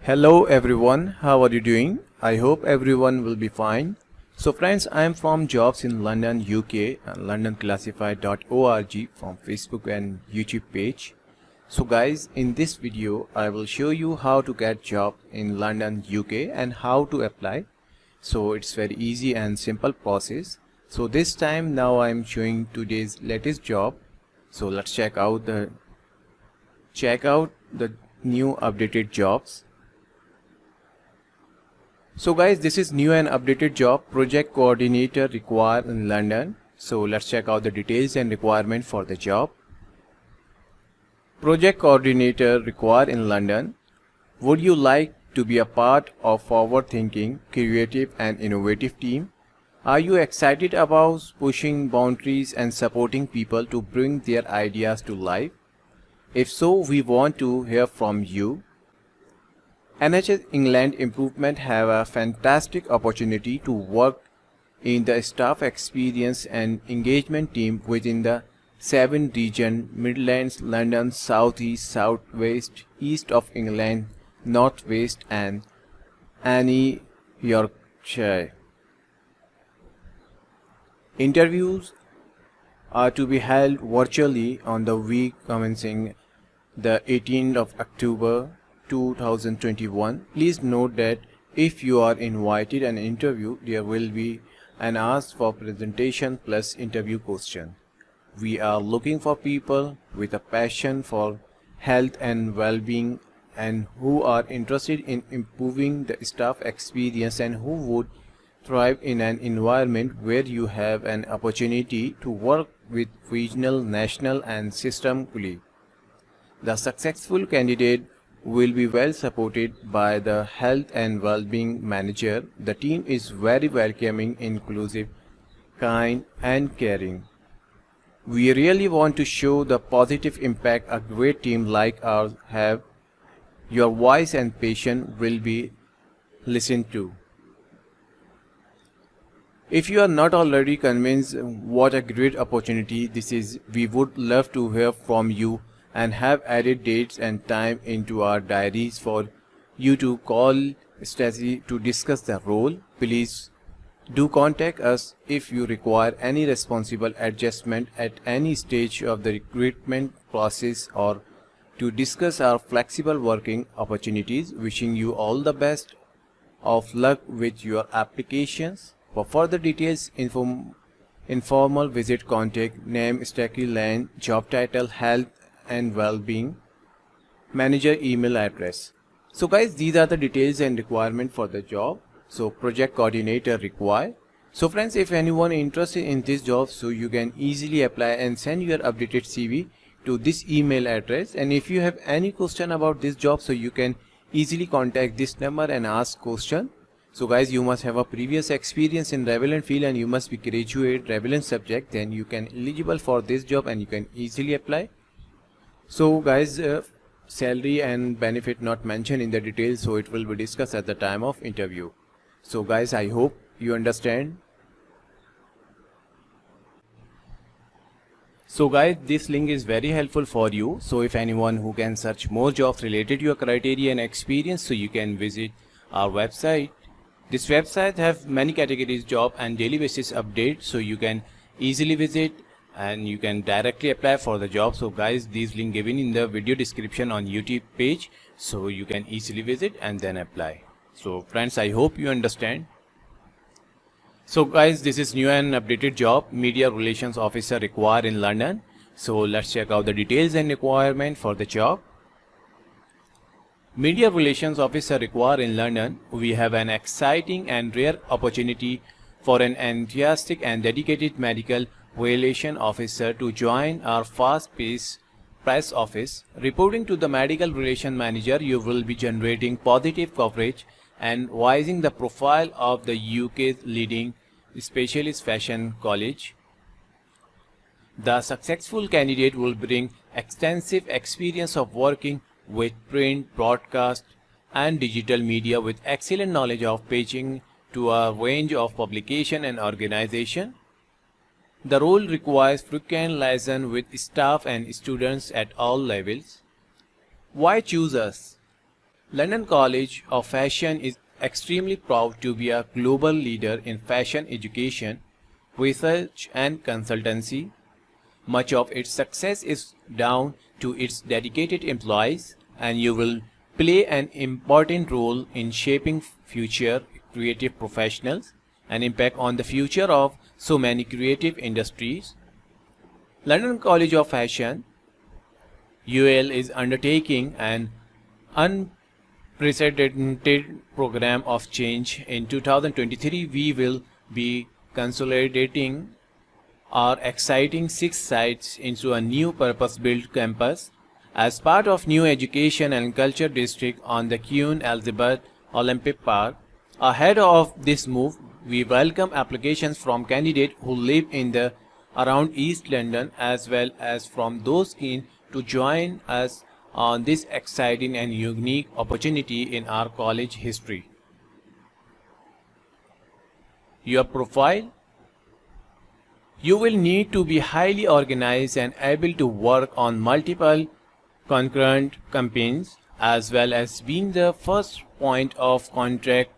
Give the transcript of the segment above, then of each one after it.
Hello everyone, how are you doing? I hope everyone will be fine. So friends, I am from Jobs in London, UK and londonclassified.org from Facebook and YouTube page. So guys, in this video, I will show you how to get job in London, UK and how to apply. So it's very easy and simple process. So this time now I am showing today's latest job. So let's check out the new updated jobs. So guys, this is new and updated job, project coordinator required in London. So let's check out the details and requirement for the job. Project coordinator required in London. Would you like to be a part of forward-thinking, creative and innovative team? Are you excited about pushing boundaries and supporting people to bring their ideas to life? If so, we want to hear from you. NHS England Improvement have a fantastic opportunity to work in the staff experience and engagement team within the 7 region Midlands, London, South East, South West, East of England, North West and Yorkshire. Interviews are to be held virtually on the week commencing the 18th of October 2021. Please note that if you are invited an interview, there will be an ask for presentation plus interview question. We are looking for people with a passion for health and well-being and who are interested in improving the staff experience and who would thrive in an environment where you have an opportunity to work with regional, national and system colleagues. The successful candidate will be well supported by the health and well-being manager. The team is very welcoming, inclusive, kind and caring. We really want to show the positive impact a great team like ours have. Your voice and passion will be listened to. If you are not already convinced what a great opportunity this is, we would love to hear from you and have added dates and time into our diaries for you to call Stacy to discuss the role. Please do contact us if you require any responsible adjustment at any stage of the recruitment process or to discuss our flexible working opportunities. Wishing you all the best of luck with your applications. For further details, informal visit, contact name Stacy Lane, job title health and well-being manager, email address. So guys, these are the details and requirement for the job. So project coordinator required. So friends, if anyone interested in this job, so you can easily apply and send your updated CV to this email address. And if you have any question about this job, so you can easily contact this number and ask question. So guys, you must have a previous experience in relevant field and you must be graduate relevant subject, then you can eligible for this job and you can easily apply. So guys, salary and benefit not mentioned in the details, so it will be discussed at the time of interview. So guys, I hope you understand. So guys, this link is very helpful for you. So if anyone who can search more jobs related to your criteria and experience, so you can visit our website. This website have many categories job and daily basis update, so you can easily visit and you can directly apply for the job. So guys, these link given in the video description on YouTube page, so you can easily visit and then apply. So friends, I hope you understand. So guys, this is new and updated job, media relations officer required in London. So let's check out the details and requirement for the job. Media relations officer required in London. We have an exciting and rare opportunity for an enthusiastic and dedicated medical relation officer to join our fast-paced press office. Reporting to the medical relation manager, you will be generating positive coverage and raising the profile of the UK's leading specialist fashion college. The successful candidate will bring extensive experience of working with print, broadcast and digital media with excellent knowledge of pitching to a range of publication and organization. The role requires frequent liaison with staff and students at all levels. Why choose us? London College of Fashion is extremely proud to be a global leader in fashion education, research and consultancy. Much of its success is down to its dedicated employees, and you will play an important role in shaping future creative professionals and impact on the future of so many creative industries. London College of Fashion UL is undertaking an unprecedented program of change. In 2023, we will be consolidating our exciting 6 sites into a new purpose-built campus as part of new education and culture district on the Queen Elizabeth Olympic Park. Ahead of this move, we welcome applications from candidates who live in the around East London as well as from those keen to join us on this exciting and unique opportunity in our college history. Your profile. You will need to be highly organized and able to work on multiple concurrent campaigns, as well as being the first point of contact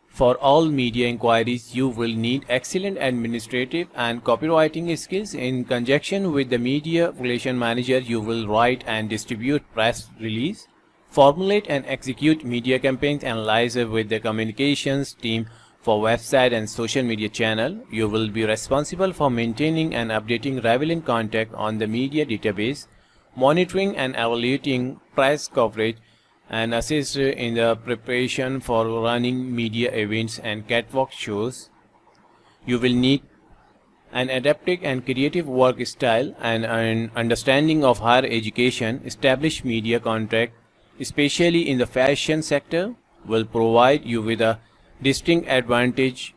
for all media inquiries. You will need excellent administrative and copywriting skills. In conjunction with the media relation manager, you will write and distribute press release, formulate and execute media campaigns, and liaise with the communications team for website and social media channel. You will be responsible for maintaining and updating relevant content on the media database, monitoring and evaluating press coverage, and assist in the preparation for running media events and catwalk shows. You will need an adaptive and creative work style and an understanding of higher education. Established media contact, especially in the fashion sector, will provide you with a distinct advantage,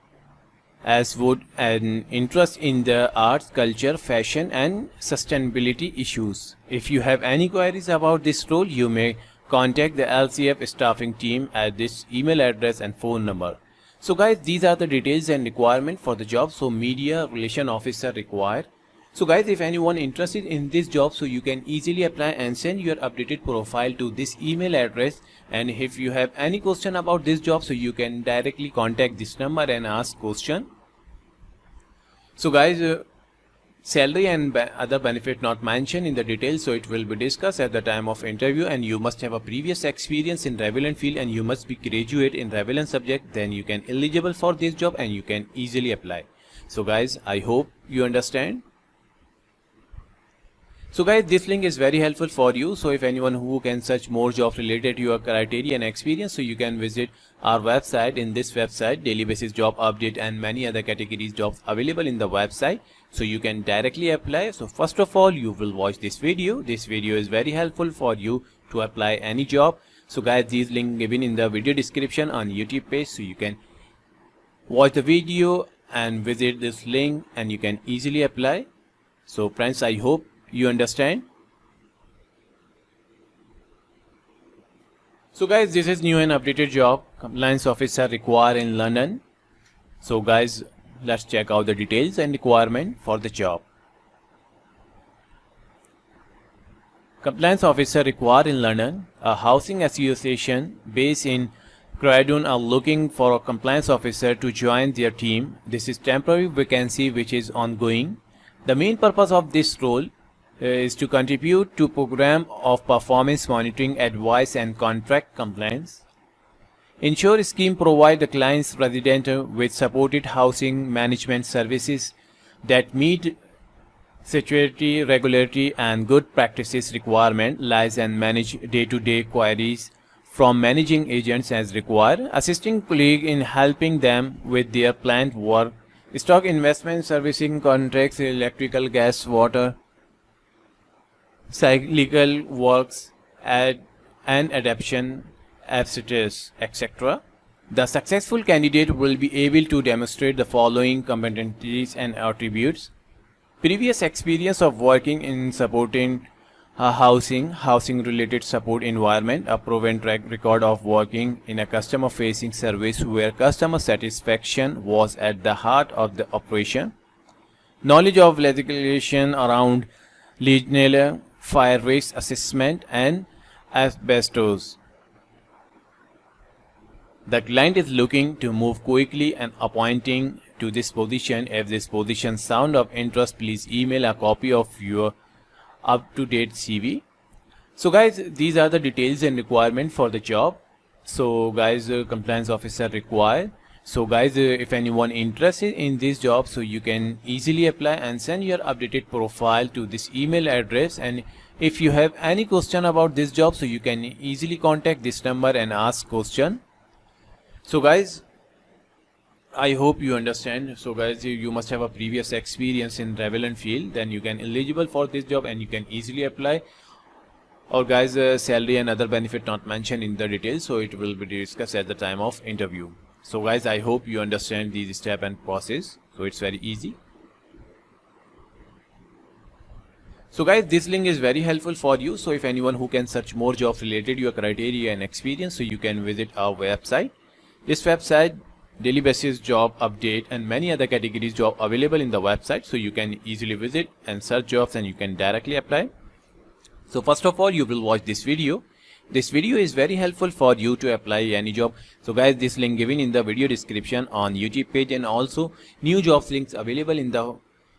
as would an interest in the arts, culture, fashion and sustainability issues. If you have any queries about this role, you may contact the LCF staffing team at this email address and phone number. So guys, these are the details and requirement for the job. So media relation officer required. So guys, if anyone interested in this job, so you can easily apply and send your updated profile to this email address. And if you have any question about this job, so you can directly contact this number and ask question. So guys, salary and other benefit not mentioned in the details, so it will be discussed at the time of interview, and you must have a previous experience in relevant field and you must be graduate in relevant subject, then you can eligible for this job and you can easily apply. So guys, I hope you understand. So guys, this link is very helpful for you. So if anyone who can search more jobs related to your criteria and experience, so you can visit our website. In this website, daily basis job update and many other categories jobs available in the website, so you can directly apply. So first of all, you will watch this video. This video is very helpful for you to apply any job. So guys, these link given in the video description on YouTube page, so you can watch the video and visit this link and you can easily apply. So friends, I hope you understand. So guys, this is new and updated job, compliance officer required in London. So guys, let's check out the details and requirement for the job. Compliance officer required in London. A housing association based in Croydon are looking for a compliance officer to join their team. This is temporary vacancy which is ongoing. The main purpose of this role is to contribute to program of performance monitoring, advice and contract compliance. Ensure scheme provide the client's resident with supported housing management services that meet statutory, regulatory and good practices requirement, lies and manage day-to-day queries from managing agents as required, assisting colleagues in helping them with their planned work, stock investment servicing contracts, electrical, gas, water, cyclical works, and adaptation, etc. The successful candidate will be able to demonstrate the following competencies and attributes: previous experience of working in supporting housing related support environment, a proven track record of working in a customer facing service where customer satisfaction was at the heart of the operation, knowledge of legislation around Legionella, fire risk assessment and asbestos, The client is looking to move quickly and appointing to this position. If this position sound of interest, please email a copy of your up-to-date CV. So guys, these are the details and requirement for the job. So guys, compliance officer required. So guys, if anyone interested in this job, so you can easily apply and send your updated profile to this email address. And if you have any question about this job, so you can easily contact this number and ask question. So guys, I hope you understand. So guys, you must have a previous experience in relevant field, then you can eligible for this job and you can easily apply. Or guys, salary and other benefit not mentioned in the details, so it will be discussed at the time of interview. So guys, I hope you understand these step and process. So it's very easy. So guys, this link is very helpful for you. So if anyone who can search more jobs related to your criteria and experience, so you can visit our website. This website daily basis job update and many other categories job available in the website, so you can easily visit and search jobs and you can directly apply. So first of all, you will watch this video. This video is very helpful for you to apply any job. So guys, this link given in the video description on YouTube page, and also new jobs links available in the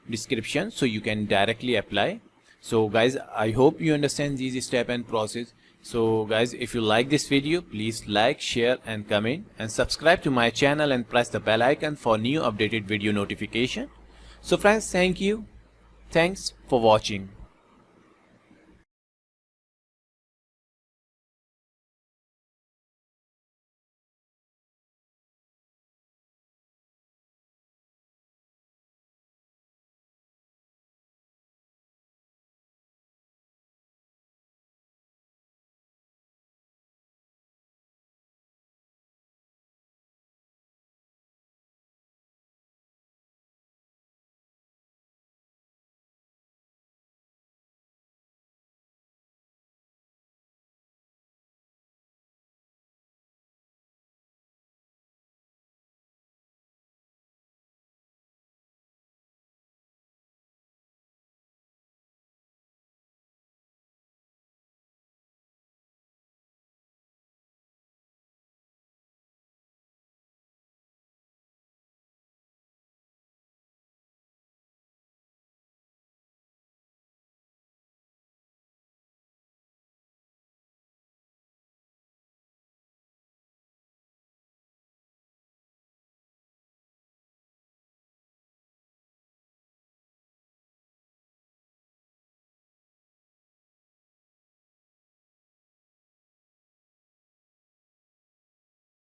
description, so you can directly apply. So guys, I hope you understand these step and process. So guys, if you like this video, please like, share and comment, and subscribe to my channel and press the bell icon for new updated video notification. So friends, thank you. Thanks for watching.